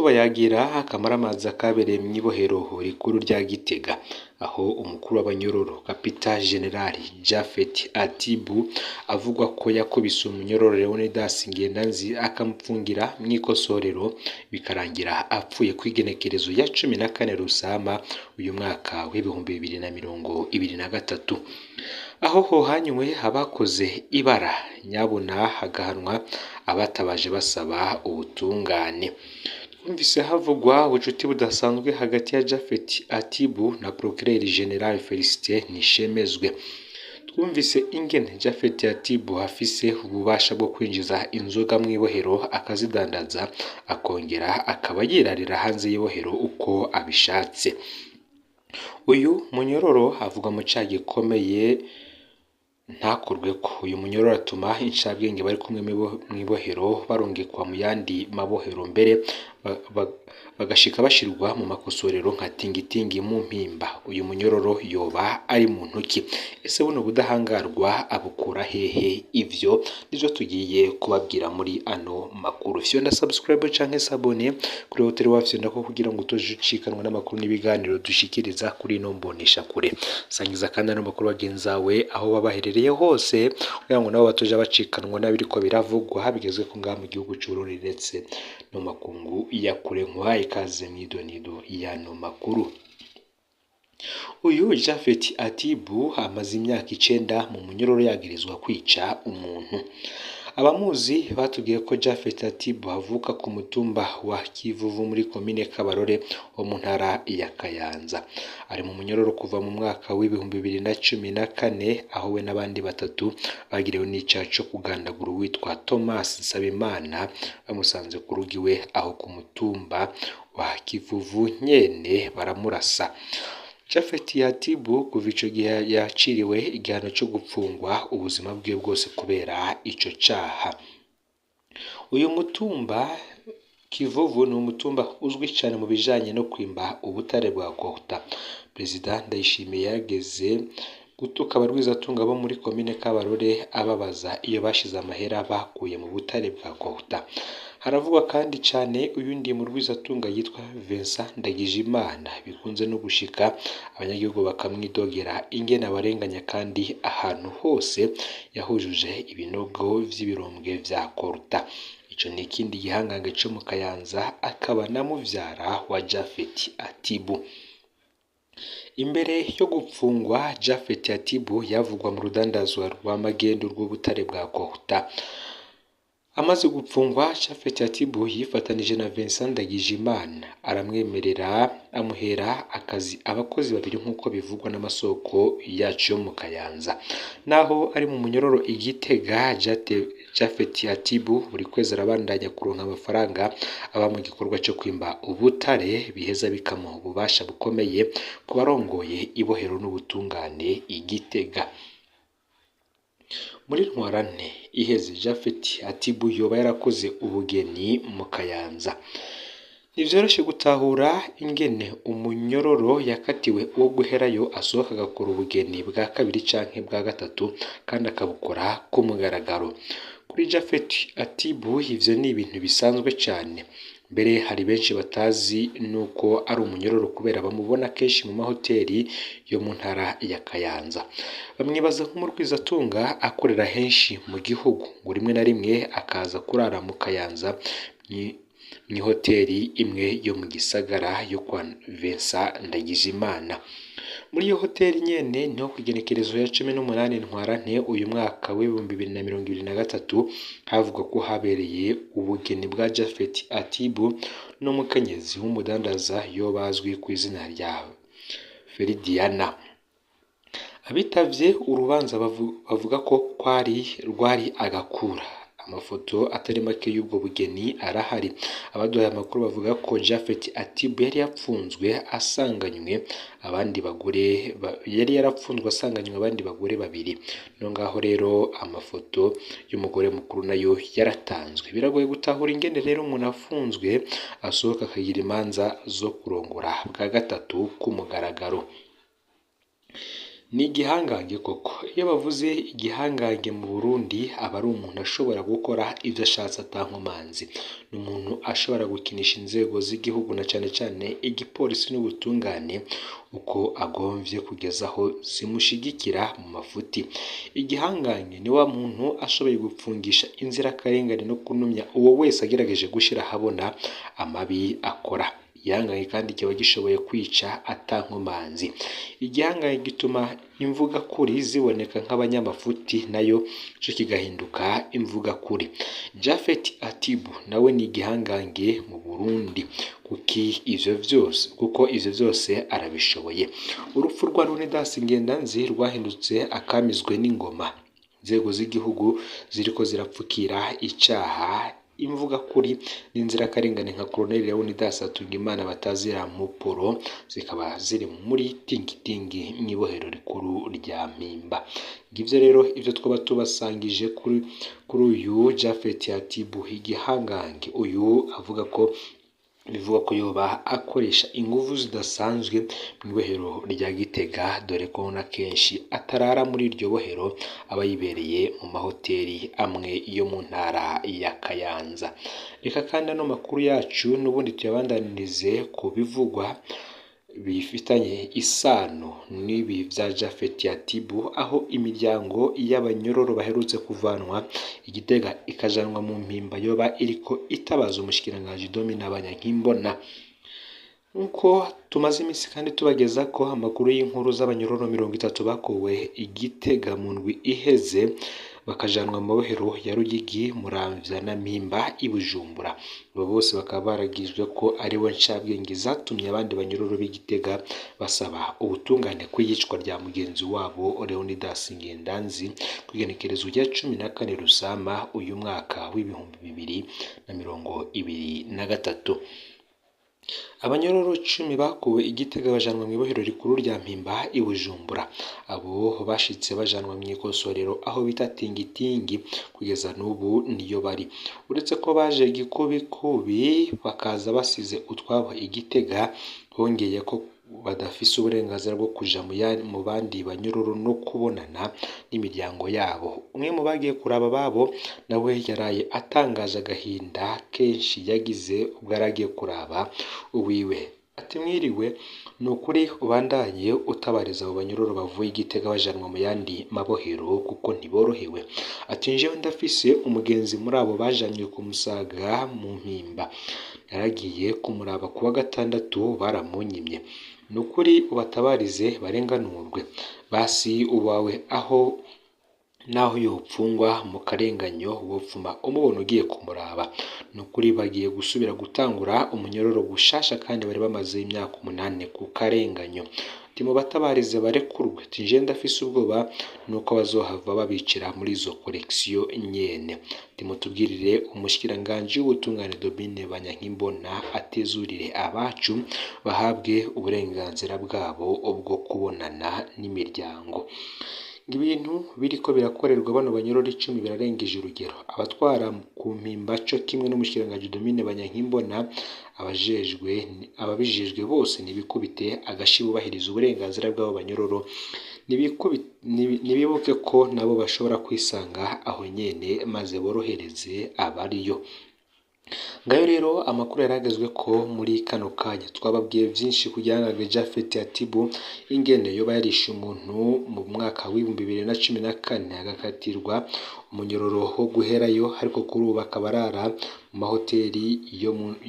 bayagira akamaramaza kabereye mw'ibohero rikuru rya Gitega, aho umukuru w'abanyororo Kapiteni Generali Japhet Atibu avugwa ko yakubise umunyororo Leonidas Ngendanzi akamupfungira mw'ikosorero bikarangira apfuye kw'igenekerezo ya 14 Rusama uyu mwaka w'ibihumbi 2023. Aho hohanywe abakoze ibara nyabuna hagahanwa abatabaje basaba ubutungane. Twumvise havugwa ubucuti budasanzwe hagati ya Japhet Atibu na Procureur General Felicite Nishemezwe. Twumvise ingene Japhet Atibu afise ububasha bwo kwinjiza inzoga mw'ibohero akazidandaza akongera akaba yirarira hanze y'ibohero uko abishatse. Uyu munyororo avuga mu caha gikomeye ntakorwe ko uyu munyororo atuma incabwenge bari kumwe mw'ibohero barungikwa mu yandi mabohero mbere bagashika bashirwa mu makosorero nka tingitingi mu mpimba. Uyu munyororo yoba ari mu ntoki. Ese buno budahangarwa abukura hehe? Ivyo nivyo tugiye kubabwira muri ano makuru. Fyonda subscribe canke sabone kuri hoteli wa Fyonda ko kugira ngo utojikanwa n'amakuru n'ibiganiro dushikiriza kuri ino mbonesha kure. Sangiza kandi ano makuru bagenzawe aho babaherereye hose kugira ngo nabo batoja bacikanwa n'abiriko biravugwa habigezwe ko ngaha mu gihugu c'Uburundi ndetse no makungu ya kure. Nkwaye ikaze mw'idonido y'ano makuru. Uyu Japhet Atibu amaze imyaka 9 mu munyororo yagirizwa kwica umuntu. Abamuzi batubwiye ko Japhet Atibu avuka ku mutumba wa Kivuvu muri komine Kabarore wo mu ntara ya Kayanza. Ari mu munyororo kuva mu mwaka w'ibihumbi 2014 aho we n'abandi batatu bagiriwe n'icaha co kugandagura witwa Thomas Nsabimana bamusanze ku rugiwe aho ku mutumba wa Kivuvu nyene baramurasa. Japhet Atibu kuva ico gihe yaciriwe igihano cyo gupfungwa ubuzima bwe bwose kubera ico caha. Uyu mutumba Kivuvu ni umutumba uzwi cyane mu bijanye no kwimba ubutare bwa Kohta. President Ndayishimiye yageze gutuka abarwizatunga bo muri komine Kabarore ababaza iyo bashize amahera bakuye mu butare bwa Kohta. Haravugwa kandi cyane uyundi mu rwizatunga yitwa Vincent Ndagijimana bikunze no gushika abanyagihugu bakamwidogera ingene abarenganya kandi ahantu hose yahujuje ibinogo vy'ibirombwe vya Kohta. Ico ni ikindi gihangange cyo mu Kayanza akaba na muvyara wa Japhet Atibu. Imbere yo gupfungwa Japhet Atibu yavugwa mu rudandazwa rwa magendo rw'ubutare bwa Kohta. Amaze gupfungwa Japhet Atibu yifatanije na Vincent Ndagijimana aramwemerera amuhera akazi abakozi babiri nk'uko bivugwa n'amasoko yacu yo mu Kayanza. Naho ari mu munyororo Igitega Japhet Atibu buri kwezi arabandanya kuronka amafaranga aba mu gikorwa cyo kwimba ubutare biheza bikamuha ububasha bukomeye ku barongoye ibohero n'ubutungane Igitega. Muri ntwarante iheze Japhet Atibu yoba yarakoze ubugeni mu Kayanza. Nivyoroshe gutahura ingene umunyororo yakatiwe wo guherayo asohoka agakora ubugeni bwa kabiri canke bwa gatatu kandi akabukora ku mugaragaro. Kuri Japhet Atibu ivyo ni ibintu bisanzwe cyane. Mbere hari benshi batazi nuko ari umunyororo kubera bamubona kenshi mu mahoteli yo mu ntara ya Kayanza. Bamwibaza nk'umurwizatunga akorera henshi mu gihugu ngo rimwe na rimwe akaza kurara mu Kayanza ni hoteli imwe yo mu gisagara yo kwa Vincent Ndagijimana. Muri iyo hoteli nyene niho kwigenekerezo ya 18 ntwarante uyu mwaka w'ibihumbi 2023 havugwa ko habereye ubugeni bwa Japhet Atibu n'umukenyezi w'umudandaza yo bazwi ku izina rya Feridiana. Abitavye urubanza bavuga ko rwari agakura. Amafoto atari make y'ubwo bugeni arahari. Abaduhaye amakuru bavuga ko Japhet Atibu yari yapfunzwe asanganywe abandi bagore babiri. No ngaho rero amafoto y'umugore mukuru nayo yaratanzwe. Biragoye gutahura ingene rero umuntu afunzwe asohoka akagira imanza zo kurongora bwa gatatu ku mugaragaro. ni igihangange koko. Iyo bavuze igihangange mu Burundi aba ari umuntu ashobora gukora ibyo ashatse atankomanzi, ni umuntu ashobora gukinisha inzego z'igihugu na cyane cyane igipolisi n'ubutungane uko agomvye kugeza aho zimushigikira mu mafuti. Igihangange ni wa muntu ashoboye gupfungisha inzirakarengane no kunumya uwo wese agerageje gushira ahabona amabi akora. Igihangange kandi kiba gishoboye kwica atankomanzi. Igihangange gituma imvuga kuri ziboneka nk'abanyamafuti nayo cyo kigahinduka imvuga kuri. Japhet Atibu nawe ni igihangange mu Burundi kuko ivyo vyose arabishoboye. Urupfu rwa Leonidas Ngendanzi rwahindutse akamizwe n'ingoma. Inzego z'igihugu ziriko zirapfukira icaha imvuga kuri n'inzirakarengane nka Colonel Leonidas Hatungimana batazira Muporo zikaba ziri muri tingitingi mwibohero rikuru rya Mpimba. Ngivyo rero ivyo twaba tubasangije kuri uyu Japhet Atibu igihangange. Uyu avuga ko bivuga ko yoba akoresha inguvu zidasanzwe mu bohero rya Gitega, dore ko na kenshi atarara muri iryo bohero aba yibereye mu mahoteli amwe yo mu ntara ya Kayanza. Reka kandi ano makuru yacu n'ubundi tuyabandanirize ku bivugwa bifitanye isano n'ibi vya Japhet Atibu, aho imiryango y'abanyororo baherutse kuvanwa Igitega ikajanwa mu Mpimba yoba iriko itabaza umushikiranganje Domina Banyankimbona. Nkuko tumaze imisi kandi tubageza ko amakuru y'inkuru z'abanyororo 30 bakowe Igitega mu ndwi iheze bakajanwa mu mabohero ya Ruyigi, Muramvya na Mpimba i Bujumbura. Abo bose bakaba baragizwe ko ari bo ncabwenge zatumye abandi banyororo b'Igitega basaba ubutungane kw'iyicwa rya mugenzi wabo Leonidas Ngendanzi kwigenekerezo rya 14 Rusama uyu mwaka w'ibihumbi 2023. Abanyororo 10 bakuwe Igitega bajanwa mu ibohero rikuru rya Mpimba i Bujumbura. Abo bashitse bajanwa mu ikosorero aho bita tingitingi kugeza n'ubu niyo bari. Uretse ko baje gikubikubi bakaza basize utwabo Igitega, hongeye ko badafise uburenganzira bwo kuja mu bandi banyororo no kubonana n'imiryango yabo. Umwe mu bagiye kuraba babo nawe yaraye atangaje agahinda kenshi yagize ubwo aragiye kuraba uwiwe. Ati mwiriwe, ni ukuri ubandanye utabariza abo banyororo bavuye Igitega bajanwa mu yandi mabohero kuko ntiborohewe. Ati njewe ndafise umugenzi muri abo bajanywe ku Musaga mu Mpimba, yaragiye kumuraba kuwa gatandatu baramunyimye. Nukuri ubatabarize barenganurwe basi uwawe aho naho yopfungwa mu karenganyo wopfuma umubona ugiye kumuraba. Nukuri bagiye gusubira gutangura umunyororo gushasha kandi bari bamaze imyaka 8 ku karenganyo. Timo batabarize barekurwe. Tinje ndafise ubwoba nuko bazohava babicira muri izo collection nyene. Timo tubwirire umushikiranganje w'ubutungane Domine Banyankimbona atezurire abacu bahabwe uburenganzira bwabo bwo kubonana n'imiryango. Ibintu biriko birakorerwa bano banyororo 10 birarengeje urugero. Abatwara ku Mpimba cyo kimwe n'umushikiranganje Domine Banyankimbona ababijejwe bose nibikubite agashibubahiriza uburenganzira bw'abo banyororo, nibibuke ko nabo bashobora kwisanga aho nyene maze borohereze abariyo. Ngayo rero amakuru yaragezwe ko muri kano kanya twababwiye byinshi kugira ngo Japhet Atibu ingene yoba yarishe umuntu mu mwaka w'2014 agakatirwa umunyororo wo guherayo, ariko kuri ubu akabarara mu mahoteli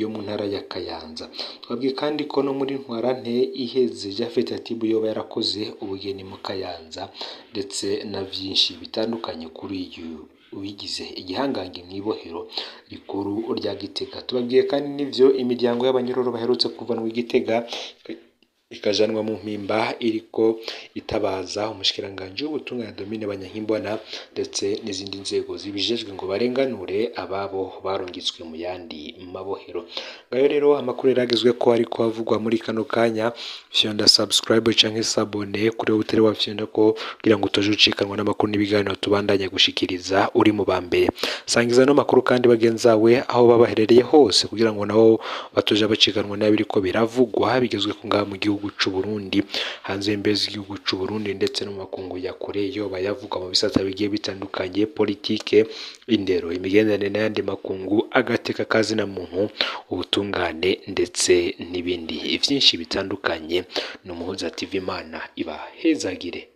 yo mu ntara ya Kayanza. Twabwiye kandi ko no muri ntwarante iheze Japhet Atibu yoba yarakoze ubugeni mu Kayanza ndetse na byinshi bitandukanye kuri iyo ubigize igihangange mwibohero rikuru rya Gitega. Tubabwiye kandi nivyo imiryango y'abanyororo baherutse kuvanwa Igitega ikajanwa mu Mpimba iriko itabaza umushikiranganje w'ubutungane Domine Banyankimbona ndetse n'izindi nzego zibijejwe ngo barenganure ababo barungitswe mu yandi mabohero. Ngayo rero amakuru yaragezwe ko ariko avugwa muri kano kanya. Fyonda subscribe canke sabone kuri utari wafyonda ko kugira ngo utojucikanwa n'amakuru n'ibiganiro tubandanye gushikiriza uri mu bambere. Sangiza no makuru kandi bagenzawe aho babaherereye hose kugira ngo nabo batoja bacikanwa n'abiriko biravugwa bigezwe ku ngaha mu gihugu z'igihugu c'u Burundi, hanze y'imbibe z'igihugu c'u Burundi ndetse no mu makungu ya kure yoba yavuga mu bisata bigiye bitandukanye, politike, indero, imigenderanire n'ayandi makungu, agateka kazina muntu, ubutungane ndetse n'ibindi vyinshi bitandukanye. N'umuhuza TV, Imana ibahezagire.